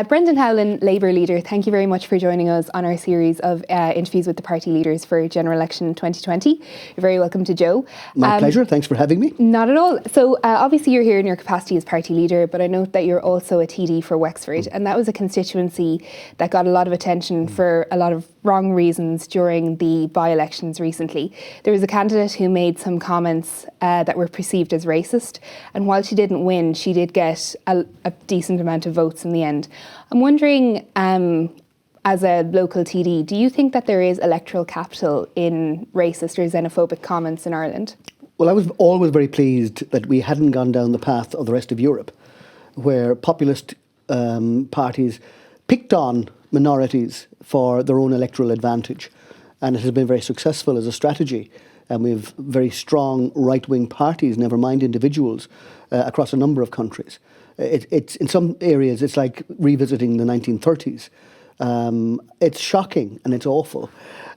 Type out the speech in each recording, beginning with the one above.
Brendan Howlin, Labour leader, thank you very much for joining us on our series of interviews with the party leaders for general election 2020. You're very welcome to Joe. My pleasure, thanks for having me. Not at all. So obviously you're here in your capacity as party leader, but I note that you're also a TD for Wexford, and that was a constituency that got a lot of attention for a lot of wrong reasons during the by-elections recently. There was a candidate who made some comments that were perceived as racist, and while she didn't win, she did get a decent amount of votes in the end. I'm wondering, as a local TD, do you think that there is electoral capital in racist or xenophobic comments in Ireland? Well, I was always very pleased that we hadn't gone down the path of the rest of Europe, where populist parties picked on minorities for their own electoral advantage. And it has been very successful as a strategy. And we have very strong right-wing parties, never mind individuals, across a number of countries. It's in some areas, it's like revisiting the 1930s. It's shocking and it's awful.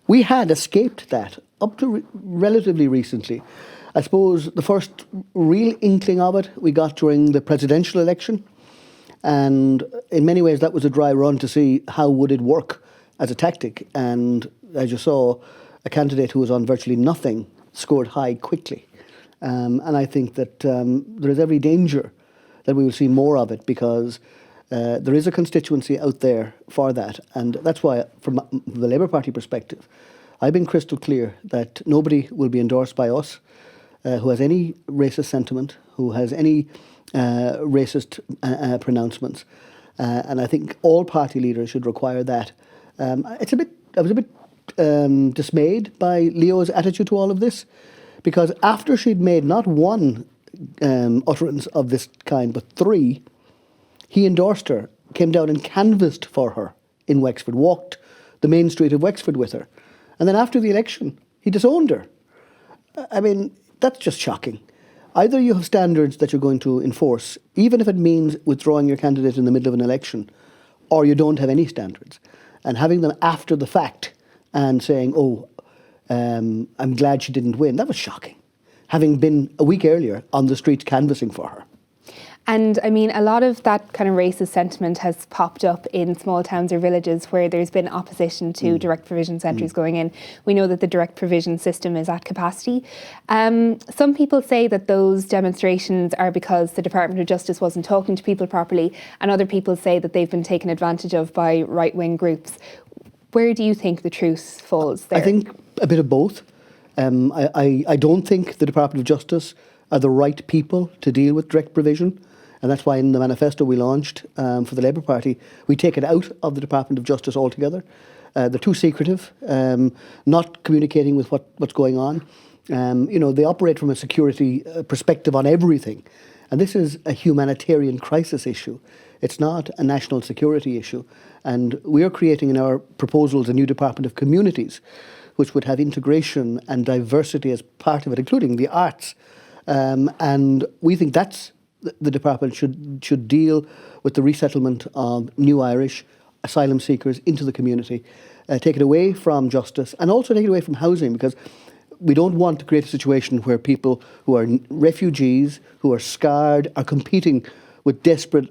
We had escaped that up to relatively recently. I suppose the first real inkling of it we got during the presidential election. And in many ways, that was a dry run to see how would it work as a tactic. And as you saw, a candidate who was on virtually nothing scored high quickly. And I think that there is every danger that we will see more of it, because there is a constituency out there for that. And that's why, from the Labour Party perspective, I've been crystal clear that nobody will be endorsed by us who has any racist sentiment, who has any racist pronouncements. And I think all party leaders should require that. I was a bit dismayed by Leo's attitude to all of this, because after she'd made not one utterance of this kind, but three, he endorsed her, came down and canvassed for her in Wexford, walked the main street of Wexford with her. And then after the election, he disowned her. I mean, that's just shocking. Either you have standards that you're going to enforce, even if it means withdrawing your candidate in the middle of an election, or you don't have any standards. And having them after the fact and saying, I'm glad she didn't win, that was shocking, having been a week earlier on the streets canvassing for her. And I mean, a lot of that kind of racist sentiment has popped up in small towns or villages where there's been opposition to direct provision centres going in. We know that the direct provision system is at capacity. Some people say that those demonstrations are because the Department of Justice wasn't talking to people properly, and other people say that they've been taken advantage of by right-wing groups. Where do you think the truth falls there? I think a bit of both. I don't think the Department of Justice are the right people to deal with direct provision. And that's why in the manifesto we launched for the Labour Party, we take it out of the Department of Justice altogether. They're too secretive, not communicating with what's going on. They operate from a security perspective on everything. And this is a humanitarian crisis issue. It's not a national security issue. And we are creating in our proposals a new Department of Communities, which would have integration and diversity as part of it, including the arts. And we think that's the department should deal with the resettlement of new Irish asylum seekers into the community, take it away from justice and also take it away from housing, because we don't want to create a situation where people who are refugees, who are scarred, are competing with desperate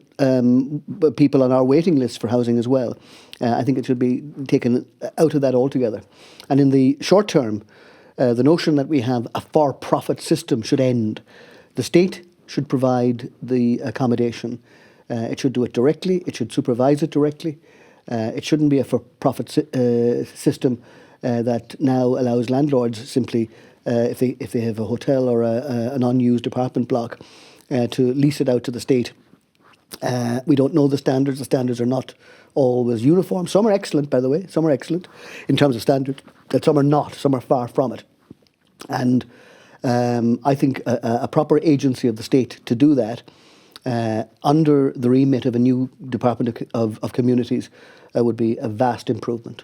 people on our waiting list for housing as well. I think it should be taken out of that altogether. And in the short term, the notion that we have a for-profit system should end. The state should provide the accommodation. It should do it directly. It should supervise it directly. It shouldn't be a for-profit system that now allows landlords simply, if they have a hotel or an unused apartment block, to lease it out to the state. We don't know the standards. The standards are not always uniform. Some are excellent, by the way. Some are excellent in terms of standards, but some are not. Some are far from it. And I think a proper agency of the state to do that under the remit of a new Department of Communities would be a vast improvement.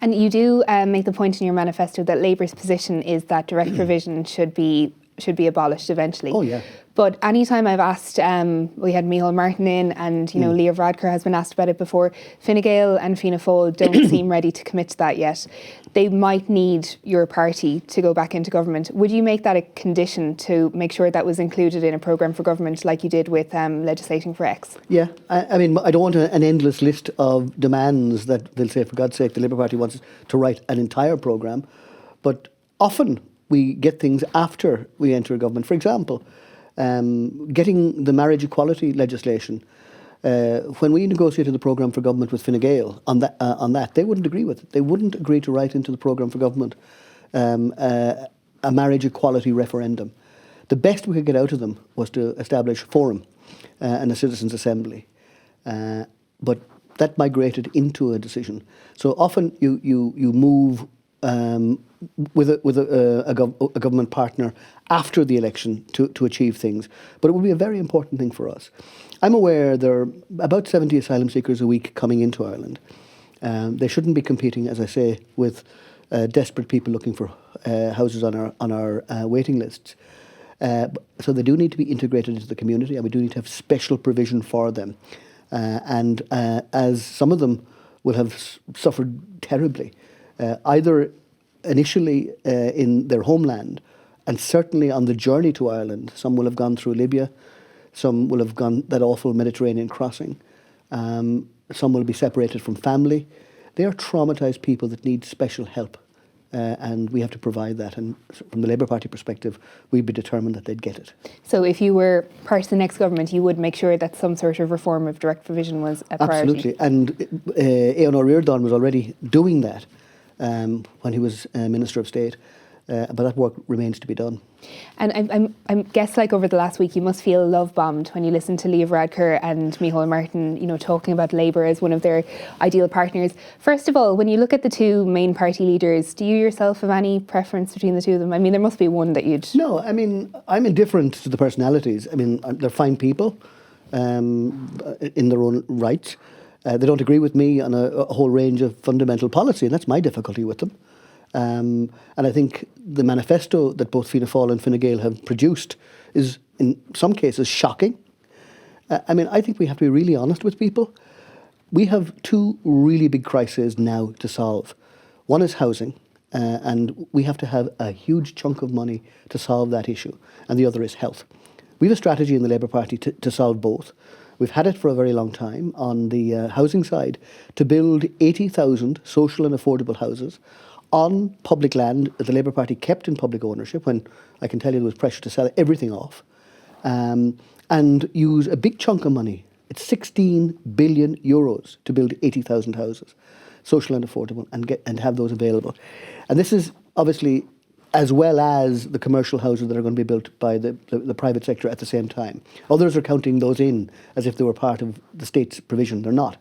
And you do make the point in your manifesto that Labour's position is that direct provision should be abolished eventually. Oh, yeah. But anytime I've asked, we had Micheál Martin in, and Leo Varadkar has been asked about it before. Fine Gael and Fianna Fáil don't seem ready to commit to that yet. They might need your party to go back into government. Would you make that a condition to make sure that was included in a programme for government like you did with legislating for X? Yeah, I mean, I don't want an endless list of demands that they'll say, for God's sake, the Labour Party wants us to write an entire programme. But often we get things after we enter a government. For example, getting the marriage equality legislation. When we negotiated the programme for government with Fine Gael on that, they wouldn't agree with it. They wouldn't agree to write into the programme for government a marriage equality referendum. The best we could get out of them was to establish a forum and a citizens' assembly. But that migrated into a decision. So often you move with a government partner after the election to achieve things. But it will be a very important thing for us. I'm aware there are about 70 asylum seekers a week coming into Ireland. They shouldn't be competing, as I say, with desperate people looking for houses on our waiting lists. So they do need to be integrated into the community, and we do need to have special provision for them. And as some of them will have suffered terribly, either initially in their homeland, and certainly on the journey to Ireland. Some will have gone through Libya, some will have gone that awful Mediterranean crossing, some will be separated from family. They are traumatised people that need special help, and we have to provide that. And from the Labour Party perspective, we'd be determined that they'd get it. So if you were part of the next government, you would make sure that some sort of reform of direct provision was a priority? Absolutely. And Éoin Ó Ríordáin was already doing that when he was Minister of State. But that work remains to be done. And I guess like over the last week, you must feel love bombed when you listen to Leo Varadkar and Micheál Martin, talking about Labour as one of their ideal partners. First of all, when you look at the two main party leaders, do you yourself have any preference between the two of them? I mean, there must be one that you'd... No, I mean, I'm indifferent to the personalities. I mean, they're fine people in their own rights. They don't agree with me on a whole range of fundamental policy, and that's my difficulty with them. And I think the manifesto that both Fianna Fáil and Fine Gael have produced is, in some cases, shocking. I mean, I think we have to be really honest with people. We have two really big crises now to solve. One is housing, and we have to have a huge chunk of money to solve that issue. And the other is health. We have a strategy in the Labour Party to solve both. We've had it for a very long time on the housing side to build 80,000 social and affordable houses on public land that the Labour Party kept in public ownership when I can tell you there was pressure to sell everything off, and use a big chunk of money. It's 16 billion euros to build 80,000 houses, social and affordable, and have those available. And this is obviously as well as the commercial houses that are going to be built by the private sector at the same time. Others are counting those in as if they were part of the state's provision. They're not.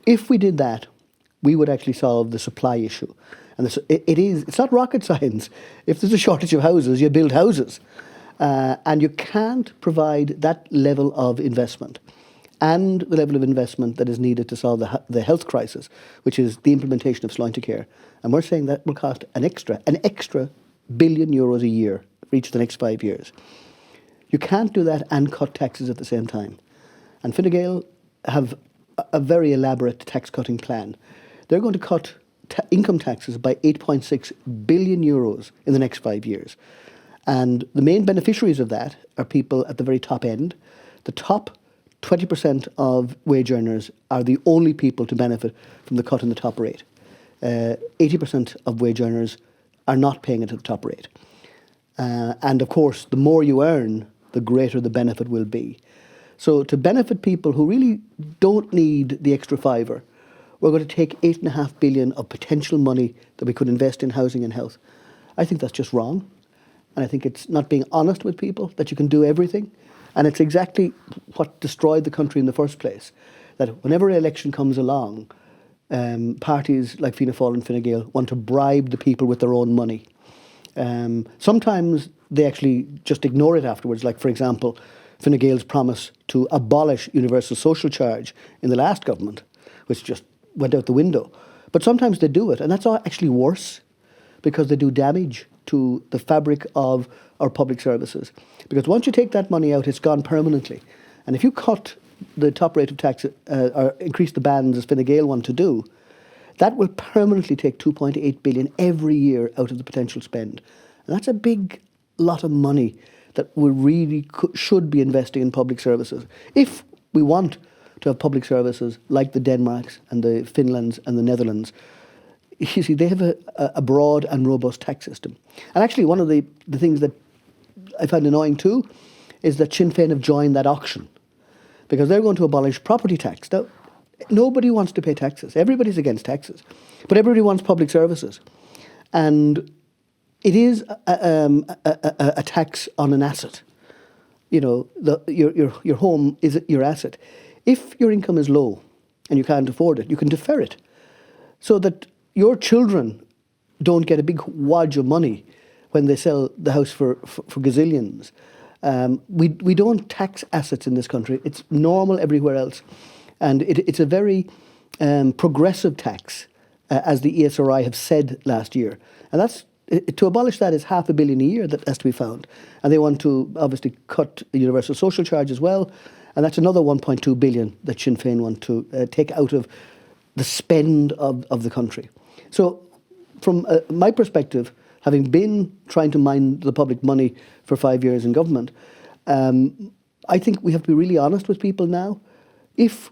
If we did that, we would actually solve the supply issue. And it's not rocket science. If there's a shortage of houses, you build houses. And you can't provide that level of investment and the level of investment that is needed to solve the health crisis, which is the implementation of Sláinte Care. And we're saying that will cost an extra €1 billion a year for each of the next 5 years. You can't do that and cut taxes at the same time. And Fine Gael have a very elaborate tax-cutting plan. They're going to cut income taxes by €8.6 billion in the next 5 years. And the main beneficiaries of that are people at the very top end. The top 20% of wage earners are the only people to benefit from the cut in the top rate. 80% of wage earners are not paying it at the top rate. And of course, the more you earn, the greater the benefit will be. So to benefit people who really don't need the extra fiver, we're going to take 8.5 billion of potential money that we could invest in housing and health. I think that's just wrong. And I think it's not being honest with people that you can do everything. And it's exactly what destroyed the country in the first place. That whenever an election comes along, parties like Fianna Fáil and Fine Gael want to bribe the people with their own money. Sometimes they actually just ignore it afterwards. Like, for example, Fine Gael's promise to abolish universal social charge in the last government, which just went out the window. But sometimes they do it, and that's actually worse because they do damage to the fabric of our public services. Because once you take that money out, it's gone permanently. And if you cut the top rate of tax or increase the bands as Fine Gael want to do, that will permanently take 2.8 billion every year out of the potential spend. And that's a big lot of money that we really should be investing in public services. If we want to have public services like the Denmarks and the Finlands and the Netherlands, you see, they have a broad and robust tax system. And actually, one of the things that I find annoying too is that Sinn Féin have joined that auction, because they're going to abolish property tax. Now, nobody wants to pay taxes. Everybody's against taxes. But everybody wants public services. And it is a tax on an asset. You know, your home is your asset. If your income is low and you can't afford it, you can defer it so that your children don't get a big wad of money when they sell the house for gazillions. We don't tax assets in this country. It's normal everywhere else. And it's a very progressive tax, as the ESRI have said last year. And that's to abolish that is $500 million a year that has to be found. And they want to obviously cut the universal social charge as well. And that's another 1.2 billion that Sinn Féin want to take out of the spend of the country. So from my perspective, having been trying to mine the public money for 5 years in government, I think we have to be really honest with people now. If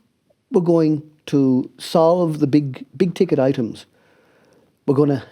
we're going to solve the big ticket items, we're going to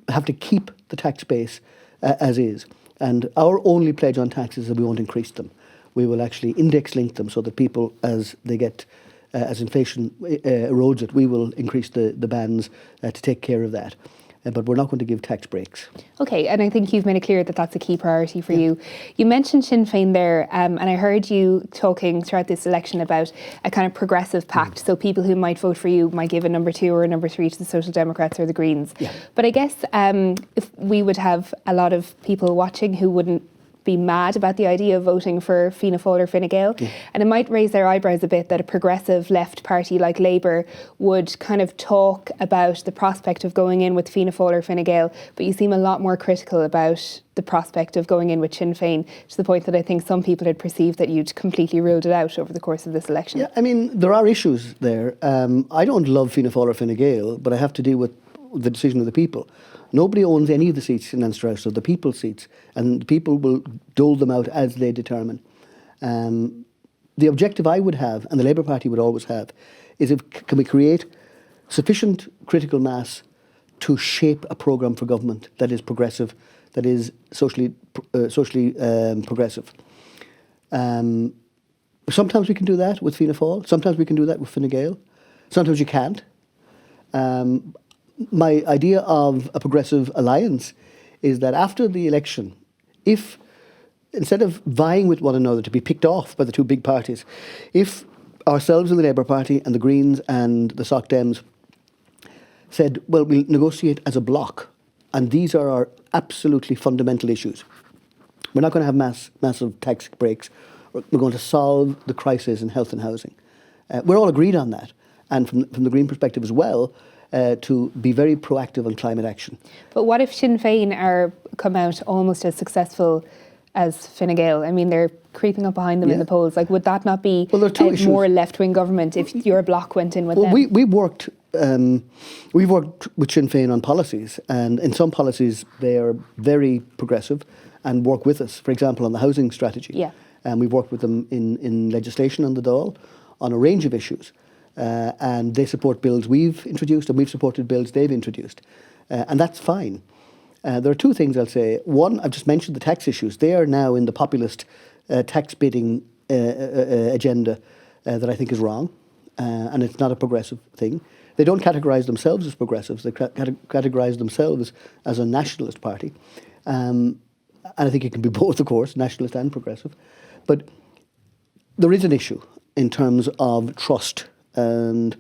have to keep the tax base as is. And our only pledge on taxes is that we won't increase them. We will actually index link them so that people, as they get, as inflation erodes it, we will increase the bands to take care of that. But we're not going to give tax breaks. Okay, and I think you've made it clear that that's a key priority for you. You mentioned Sinn Féin there, and I heard you talking throughout this election about a kind of progressive pact. So people who might vote for you might give a number 2 or a number 3 to the Social Democrats or the Greens. Yeah. But I guess if we would have a lot of people watching who wouldn't be mad about the idea of voting for Fianna Fáil or Fine Gael. And it might raise their eyebrows a bit that a progressive left party like Labour would kind of talk about the prospect of going in with Fianna Fáil or Fine Gael, but you seem a lot more critical about the prospect of going in with Sinn Féin, to the point that I think some people had perceived that you'd completely ruled it out over the course of this election. Yeah, I mean, there are issues there. I don't love Fianna Fáil or Fine Gael, but I have to deal with the decision of the people. Nobody owns any of the seats in Leinster, so the people's seats, and the people will dole them out as they determine. The objective I would have, and the Labour Party would always have, is can we create sufficient critical mass to shape a programme for government that is progressive, that is socially progressive. Sometimes we can do that with Fianna Fáil, sometimes we can do that with Fine Gael, sometimes you can't. My idea of a progressive alliance is that after the election, if instead of vying with one another to be picked off by the two big parties, if ourselves in the Labour Party and the Greens and the Soc Dems said, well, we'll negotiate as a bloc, and these are our absolutely fundamental issues. We're not going to have massive tax breaks. We're going to solve the crisis in health and housing. We're all agreed on that. And from the Green perspective as well, to be very proactive on climate action. But what if Sinn Féin come out almost as successful as Fine Gael? I mean, they're creeping up behind them in the polls. Like, would that not be a more left-wing government if your bloc went in with them? We've worked with Sinn Féin on policies, and in some policies they are very progressive and work with us. For example, on the housing strategy. Yeah. And we've worked with them in legislation on the Dáil on a range of issues. And they support bills we've introduced, and we've supported bills they've introduced. And that's fine. There are two things I'll say. One, I've just mentioned the tax issues. They are now in the populist tax bidding agenda that I think is wrong, and it's not a progressive thing. They don't categorise themselves as progressives. They categorise themselves as a nationalist party. And I think it can be both, of course, nationalist and progressive. But there is an issue in terms of trust. And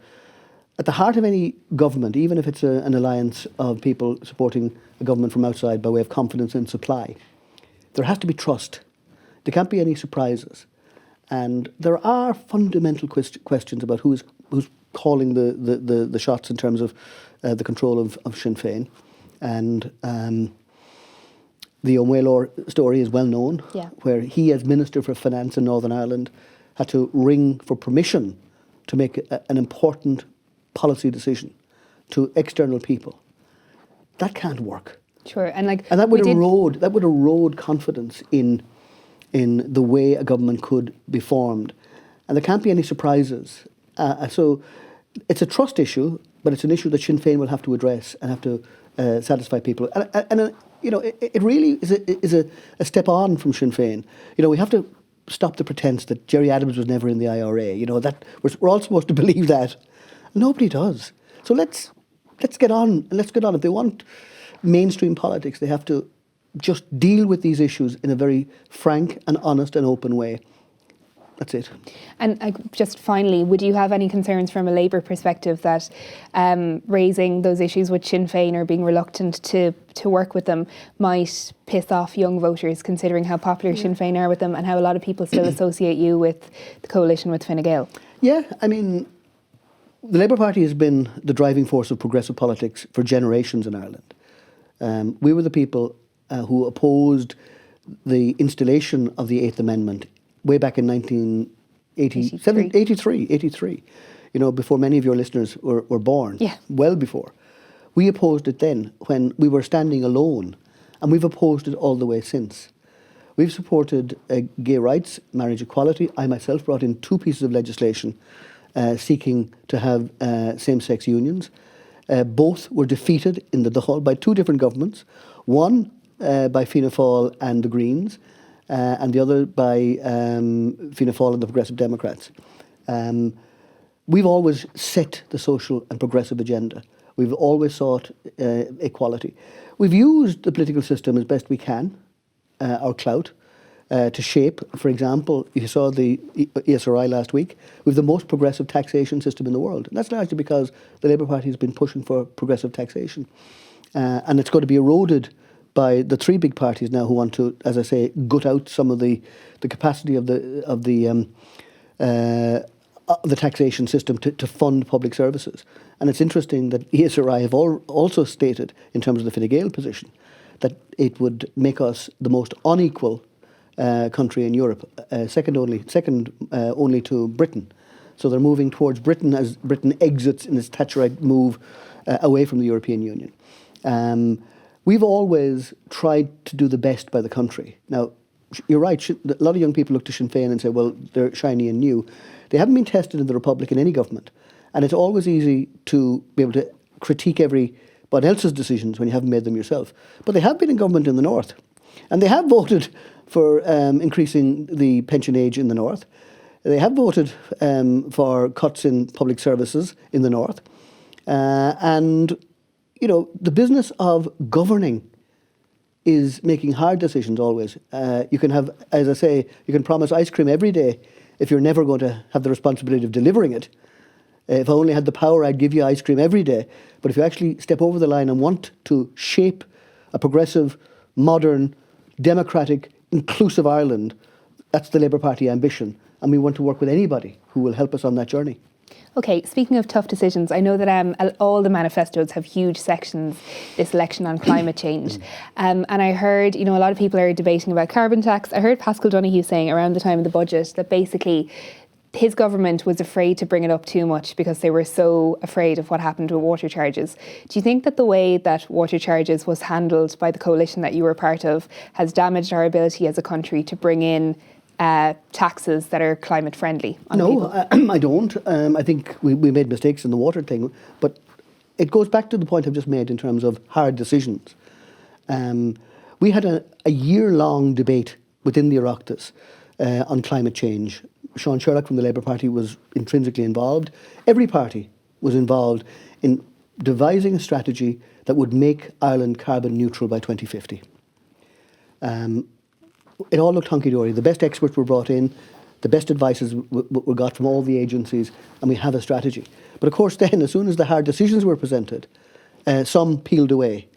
at the heart of any government, even if it's an alliance of people supporting a government from outside by way of confidence in supply, there has to be trust. There can't be any surprises. And there are fundamental questions about who's calling the shots in terms of the control of Sinn Féin. And The O'Mwelor story is well known, Yeah. where he, as Minister for Finance in Northern Ireland, had to ring for permission to make an important policy decision to external people. That can't work. Sure, and that would erode confidence in the way a government could be formed, and there can't be any surprises. So it's a trust issue, but it's an issue that Sinn Féin will have to address and have to satisfy people. And it really is a step on from Sinn Féin. We have to stop the pretense that Gerry Adams was never in the IRA. That we're all supposed to believe that. Nobody does. So let's get on. Let's get on. If they want mainstream politics, they have to just deal with these issues in a very frank and honest and open way. That's it. And just finally, would you have any concerns from a Labour perspective that raising those issues with Sinn Féin or being reluctant to work with them might piss off young voters, considering how popular Sinn Féin are with them and how a lot of people still associate you with the coalition with Fine Gael? Yeah, I mean, the Labour Party has been the driving force of progressive politics for generations in Ireland. We were the people who opposed the installation of the Eighth Amendment way back in 1983, before many of your listeners were born, well before. We opposed it then when we were standing alone, and we've opposed it all the way since. We've supported gay rights, marriage equality. I myself brought in 2 pieces of legislation seeking to have same-sex unions. Both were defeated in the Dáil by 2 different governments, one by Fianna Fáil and the Greens, and the other by Fianna Fáil and the Progressive Democrats. We've always set the social and progressive agenda. We've always sought equality. We've used the political system as best we can, our clout, to shape. For example, you saw the ESRI last week. We have the most progressive taxation system in the world. And that's largely because the Labour Party has been pushing for progressive taxation. And it's going to be eroded by the 3 big parties now who want to, as I say, gut out some of the capacity of the taxation system to fund public services. And it's interesting that ESRI have also stated, in terms of the Fine Gael position, that it would make us the most unequal country in Europe, second only to Britain. So they're moving towards Britain as Britain exits in its Thatcherite move away from the European Union. We've always tried to do the best by the country. Now, you're right, a lot of young people look to Sinn Féin and say, well, they're shiny and new. They haven't been tested in the Republic in any government. And it's always easy to be able to critique everybody else's decisions when you haven't made them yourself. But they have been in government in the North. And they have voted for increasing the pension age in the North. They have voted for cuts in public services in the North. And the business of governing is making hard decisions always. You can have, as I say, you can promise ice cream every day if you're never going to have the responsibility of delivering it. If I only had the power, I'd give you ice cream every day. But if you actually step over the line and want to shape a progressive, modern, democratic, inclusive Ireland, that's the Labour Party ambition. And we want to work with anybody who will help us on that journey. Okay, speaking of tough decisions, I know that all the manifestos have huge sections this election on climate change. And I heard, a lot of people are debating about carbon tax. I heard Paschal Donoghue saying around the time of the budget that basically his government was afraid to bring it up too much because they were so afraid of what happened with water charges. Do you think that the way that water charges was handled by the coalition that you were part of has damaged our ability as a country to bring in taxes that are climate friendly on people? I don't. I think we made mistakes in the water thing, but it goes back to the point I've just made in terms of hard decisions. We had a year-long debate within the Oireachtas on climate change. Sean Sherlock from the Labour Party was intrinsically involved. Every party was involved in devising a strategy that would make Ireland carbon neutral by 2050. It all looked hunky-dory. The best experts were brought in, the best advices were got from all the agencies, and we have a strategy. But of course then, as soon as the hard decisions were presented, some peeled away.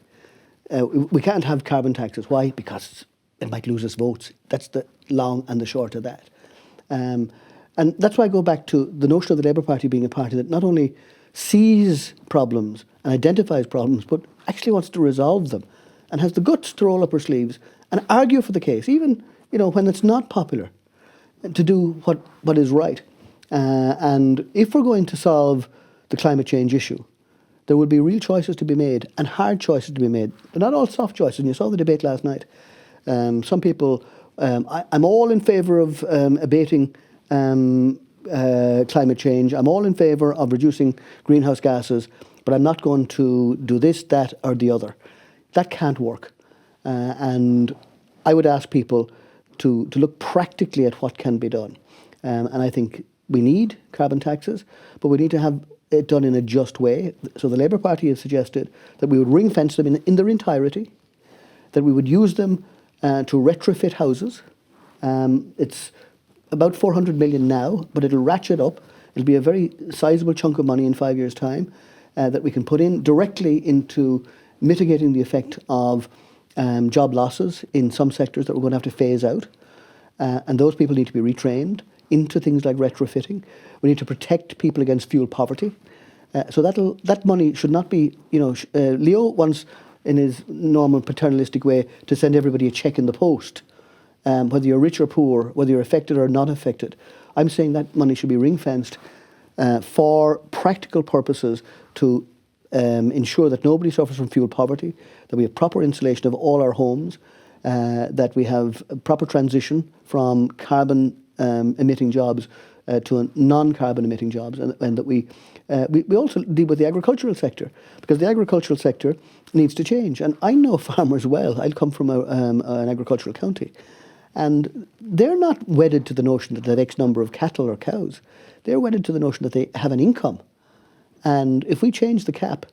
We can't have carbon taxes. Why? Because it might lose us votes. That's the long and the short of that. And that's why I go back to the notion of the Labour Party being a party that not only sees problems and identifies problems, but actually wants to resolve them and has the guts to roll up her sleeves and argue for the case, even when it's not popular, to do what is right. And if we're going to solve the climate change issue, there will be real choices to be made and hard choices to be made. They're not all soft choices. And you saw the debate last night. Some people, I'm all in favour of abating climate change. I'm all in favour of reducing greenhouse gases, but I'm not going to do this, that, or the other. That can't work. And I would ask people to look practically at what can be done. And I think we need carbon taxes, but we need to have it done in a just way. So the Labour Party has suggested that we would ring fence them in their entirety, that we would use them to retrofit houses. It's about 400 million now, but it'll ratchet up. It'll be a very sizable chunk of money in 5 years' time that we can put in directly into mitigating the effect of job losses in some sectors that we're going to have to phase out. And those people need to be retrained into things like retrofitting. We need to protect people against fuel poverty. So that money should not be, Leo wants, in his normal paternalistic way, to send everybody a cheque in the post, whether you're rich or poor, whether you're affected or not affected. I'm saying that money should be ring-fenced for practical purposes to ensure that nobody suffers from fuel poverty, that we have proper insulation of all our homes, that we have a proper transition from carbon emitting jobs to non-carbon emitting jobs, and that we also deal with the agricultural sector, because the agricultural sector needs to change. And I know farmers well. I come from an agricultural county, and they're not wedded to the notion that they have X number of cattle or cows. They're wedded to the notion that they have an income. And if we change the cap,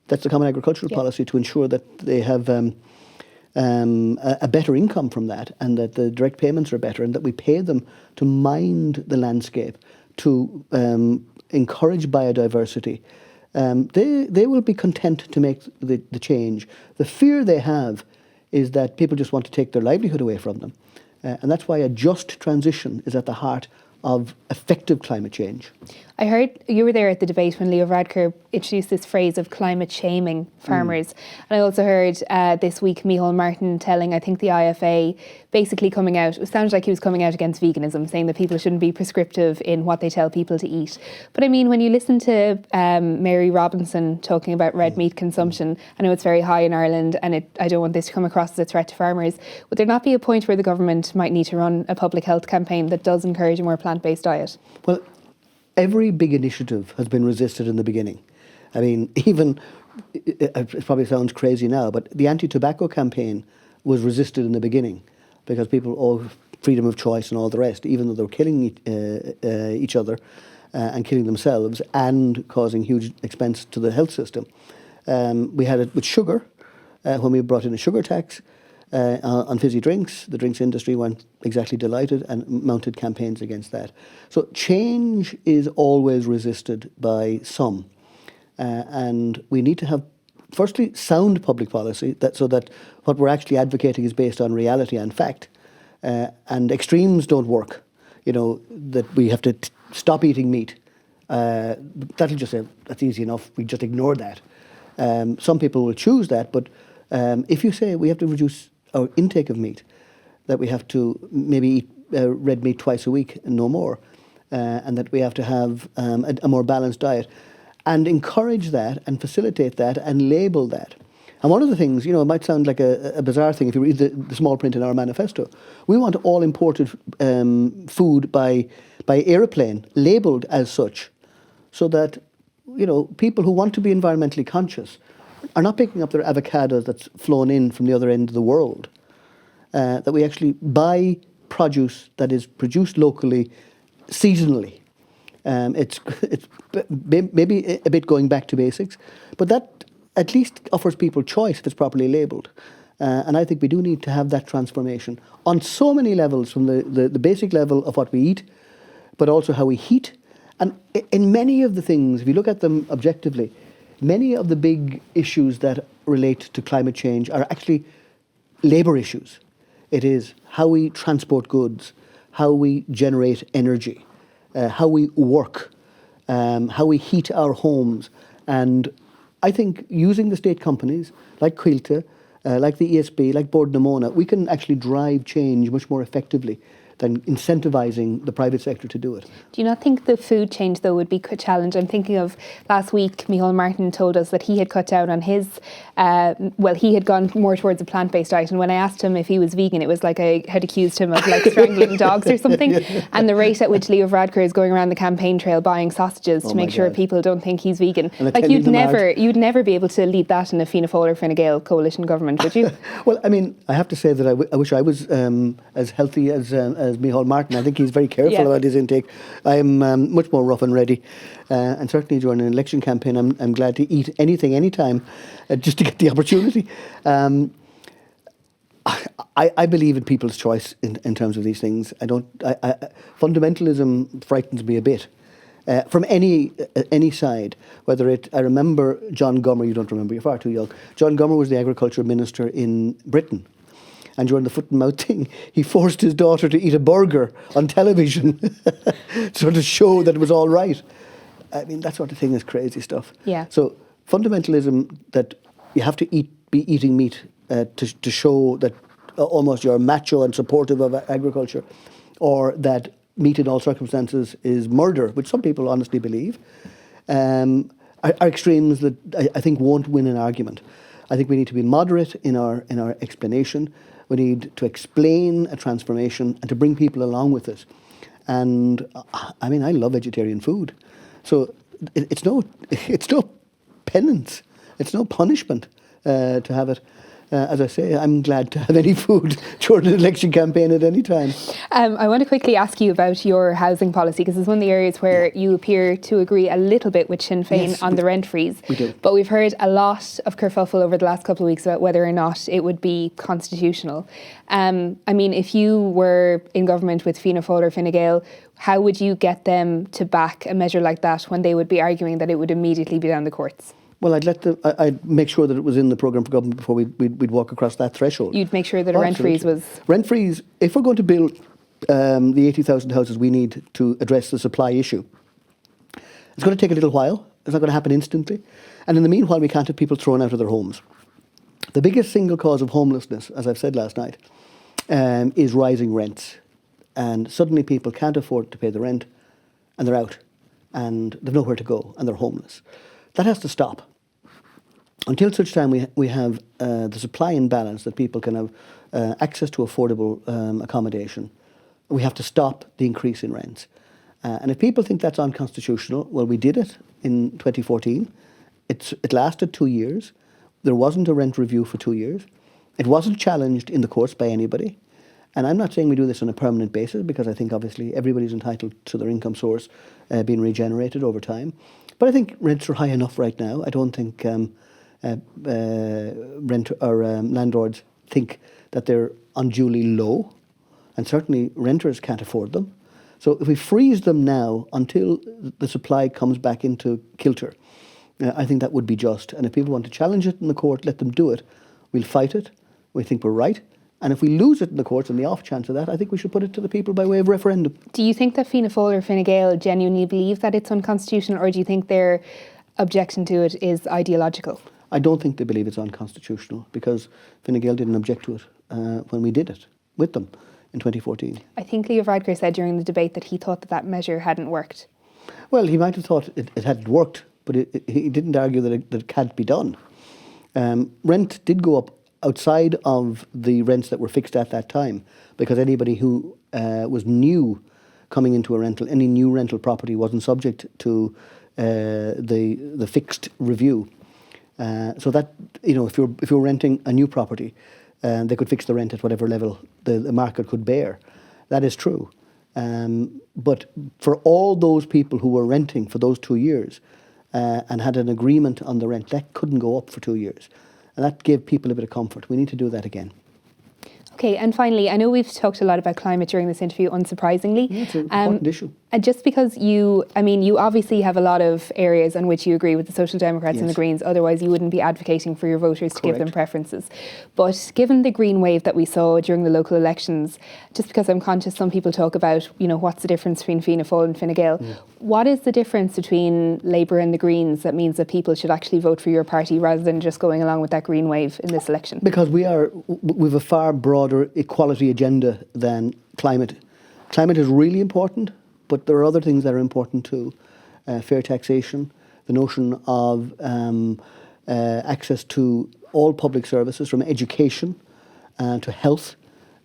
that's the Common Agricultural Policy, to ensure that they have a better income from that, and that the direct payments are better, and that we pay them to mind the landscape, to encourage biodiversity, they will be content to make the change. The fear they have is that people just want to take their livelihood away from them. And that's why a just transition is at the heart of effective climate change. I heard you were there at the debate when Leo Varadkar introduced this phrase of climate shaming farmers. And I also heard this week Micheál Martin telling, I think, the IFA basically coming out, it sounded like he was coming out against veganism, saying that people shouldn't be prescriptive in what they tell people to eat. But I mean, when you listen to Mary Robinson talking about red meat consumption, I know it's very high in Ireland, and I don't want this to come across as a threat to farmers. Would there not be a point where the government might need to run a public health campaign that does encourage a more plant-based diet? Well, every big initiative has been resisted in the beginning. I mean, even, it probably sounds crazy now, but the anti-tobacco campaign was resisted in the beginning because people, freedom of choice and all the rest, even though they were killing each other and killing themselves and causing huge expense to the health system. We had it with sugar, when we brought in a sugar tax on fizzy drinks. The drinks industry weren't exactly delighted and mounted campaigns against that. So change is always resisted by some. And we need to have, firstly, sound public policy, so that what we're actually advocating is based on reality and fact. And extremes don't work. That we have to stop eating meat. That'll just say, that's easy enough, we just ignore that. Some people will choose that, but if you say we have to reduce our intake of meat, that we have to maybe eat red meat twice a week and no more, and that we have to have a more balanced diet, and encourage that and facilitate that and label that. And one of the things, it might sound like a bizarre thing if you read the small print in our manifesto. We want all imported food by aeroplane labelled as such, so that people who want to be environmentally conscious are not picking up their avocado that's flown in from the other end of the world. That we actually buy produce that is produced locally, seasonally. It's maybe a bit going back to basics, but that at least offers people choice if it's properly labelled. And I think we do need to have that transformation on so many levels, from the basic level of what we eat, but also how we heat. And in many of the things, if you look at them objectively, many of the big issues that relate to climate change are actually labour issues. It is how we transport goods, how we generate energy, how we work, how we heat our homes. And I think using the state companies like Coyne like the ESB, like Bord na Móna, we can actually drive change much more effectively than incentivising the private sector to do it. Do you not think the food change, though, would be a challenge? I'm thinking of last week, Micheál Martin told us that he had cut down on his, he had gone more towards a plant-based diet. And when I asked him if he was vegan, it was like I had accused him of like strangling dogs or something. Yeah. And the rate at which Leo Varadkar is going around the campaign trail buying sausages to make sure people don't think he's vegan. Like you'd never be able to lead that in a Fianna Fáil or Fine Gael coalition government, would you? Well, I mean, I have to say that I wish I was as healthy as Micheál Martin. I think he's very careful about his intake. I'm much more rough and ready. And certainly during an election campaign, I'm glad to eat anything, anytime, just to get the opportunity. I believe in people's choice in terms of these things. Fundamentalism frightens me a bit. From any side, I remember John Gummer, you don't remember, you're far too young. John Gummer was the agriculture minister in Britain. And during the foot and mouth thing, he forced his daughter to eat a burger on television sort of show that it was all right. I mean, that sort of thing is crazy stuff. Yeah. So fundamentalism that you have to be eating meat to show that almost you're macho and supportive of agriculture, or that meat in all circumstances is murder, which some people honestly believe, are extremes that I think won't win an argument. I think we need to be moderate in our explanation. We need to explain a transformation and to bring people along with it. And I mean, I love vegetarian food, so it's no penance, it's no punishment to have it. As I say, I'm glad to have any food during an election campaign at any time. I want to quickly ask you about your housing policy, because it's one of the areas where you appear to agree a little bit with Sinn Féin on the rent freeze. We do. But we've heard a lot of kerfuffle over the last couple of weeks about whether or not it would be constitutional. I mean, if you were in government with Fianna Fáil or Fine Gael, how would you get them to back a measure like that when they would be arguing that it would immediately be down the courts? Well, I'd make sure that it was in the programme for government before we'd walk across that threshold. You'd make sure that a rent freeze was... Rent freeze, if we're going to build the 80,000 houses we need to address the supply issue, it's going to take a little while. It's not going to happen instantly. And in the meanwhile, we can't have people thrown out of their homes. The biggest single cause of homelessness, as I've said last night, is rising rents. And suddenly people can't afford to pay the rent, and they're out. And they've nowhere to go, and they're homeless. That has to stop. Until such time we have the supply imbalance that people can have access to affordable accommodation, we have to stop the increase in rents. And if people think that's unconstitutional, well, we did it in 2014. It lasted 2 years. There wasn't a rent review for 2 years. It wasn't challenged in the courts by anybody. And I'm not saying we do this on a permanent basis, because I think obviously everybody's entitled to their income source being regenerated over time. But I think rents are high enough right now. I don't think landlords think that they're unduly low, and certainly renters can't afford them. So if we freeze them now until the supply comes back into kilter, I think that would be just. And if people want to challenge it in the court, let them do it. We'll fight it. We think we're right. And if we lose it in the courts, on the off chance of that, I think we should put it to the people by way of referendum. Do you think that Fianna Fáil or Fine Gael genuinely believe that it's unconstitutional, or do you think their objection to it is ideological? I don't think they believe it's unconstitutional, because Fine Gael didn't object to it when we did it with them in 2014. I think Leo Varadkar said during the debate that he thought that measure hadn't worked. Well, he might have thought it hadn't worked, but he didn't argue that it can't be done. Rent did go up outside of the rents that were fixed at that time, because anybody who was new coming into a rental, any new rental property wasn't subject to the fixed review. So that, if you're renting a new property, they could fix the rent at whatever level the market could bear. That is true. But for all those people who were renting for those 2 years and had an agreement on the rent, that couldn't go up for 2 years. And that gave people a bit of comfort. We need to do that again. Okay, and finally, I know we've talked a lot about climate during this interview, unsurprisingly. Yeah, it's an important issue. And just because you obviously have a lot of areas on which you agree with the Social Democrats and the Greens, otherwise you wouldn't be advocating for your voters to give them preferences. But given the green wave that we saw during the local elections, just because I'm conscious some people talk about, what's the difference between Fianna Fáil and Fine Gael, what is the difference between Labour and the Greens that means that people should actually vote for your party rather than just going along with that green wave in this election? Because we've a far broader equality agenda than climate. Climate is really important, but there are other things that are important too. Fair taxation, the notion of access to all public services, from education to health,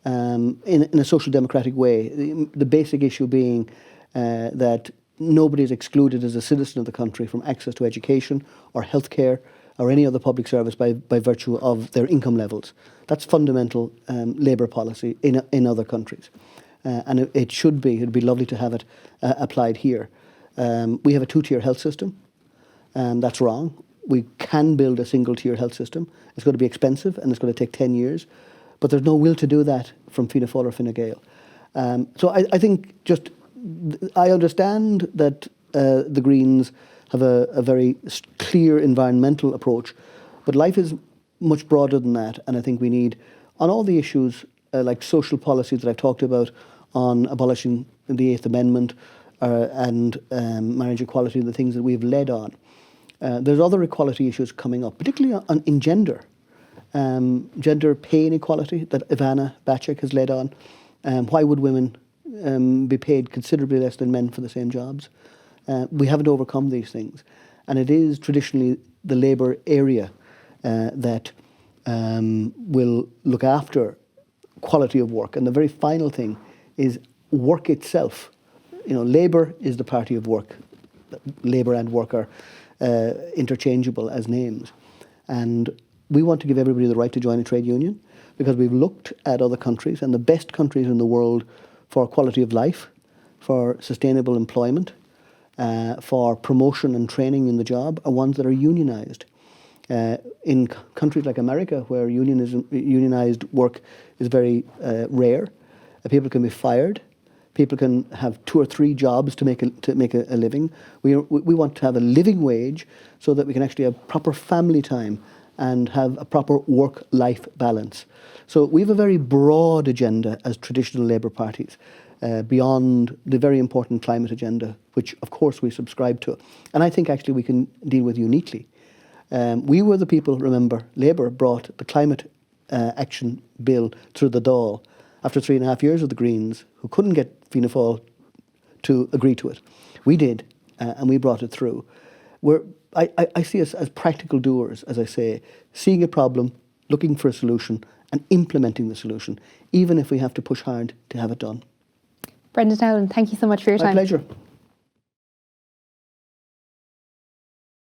in a social democratic way. The basic issue being that nobody is excluded as a citizen of the country from access to education or healthcare or any other public service by virtue of their income levels. That's fundamental Labour policy in other countries. And it'd be lovely to have it applied here. We have a two-tier health system. That's wrong. We can build a single-tier health system. It's going to be expensive and it's going to take 10 years. But there's no will to do that from Fianna Fáil or Fine Gael. So I think I understand that the Greens have a very clear environmental approach, but life is much broader than that. And I think we need, on all the issues like social policy that I've talked about, on abolishing the Eighth Amendment and marriage equality, the things that we've led on. There's other equality issues coming up, particularly in gender. Gender pay inequality that Ivana Bacik has led on. Why would women be paid considerably less than men for the same jobs? We haven't overcome these things. And it is traditionally the Labour area that will look after quality of work. And the very final thing is work itself. Labour is the party of work. Labour and work are interchangeable as names. And we want to give everybody the right to join a trade union because we've looked at other countries, and the best countries in the world for quality of life, for sustainable employment, for promotion and training in the job are ones that are unionised. In countries like America, where unionised work is very rare, people can be fired. People can have 2 or 3 jobs to make a living. We want to have a living wage so that we can actually have proper family time and have a proper work-life balance. So we have a very broad agenda as traditional Labour parties, beyond the very important climate agenda, which of course we subscribe to. And I think actually we can deal with uniquely. We were the people, remember, Labour brought the climate action bill through the Dáil after 3.5 years of the Greens, who couldn't get Fianna Fáil to agree to it. We did, and we brought it through. I see us as practical doers, as I say, seeing a problem, looking for a solution, and implementing the solution, even if we have to push hard to have it done. Brendan Howlin, thank you so much for your time. My pleasure.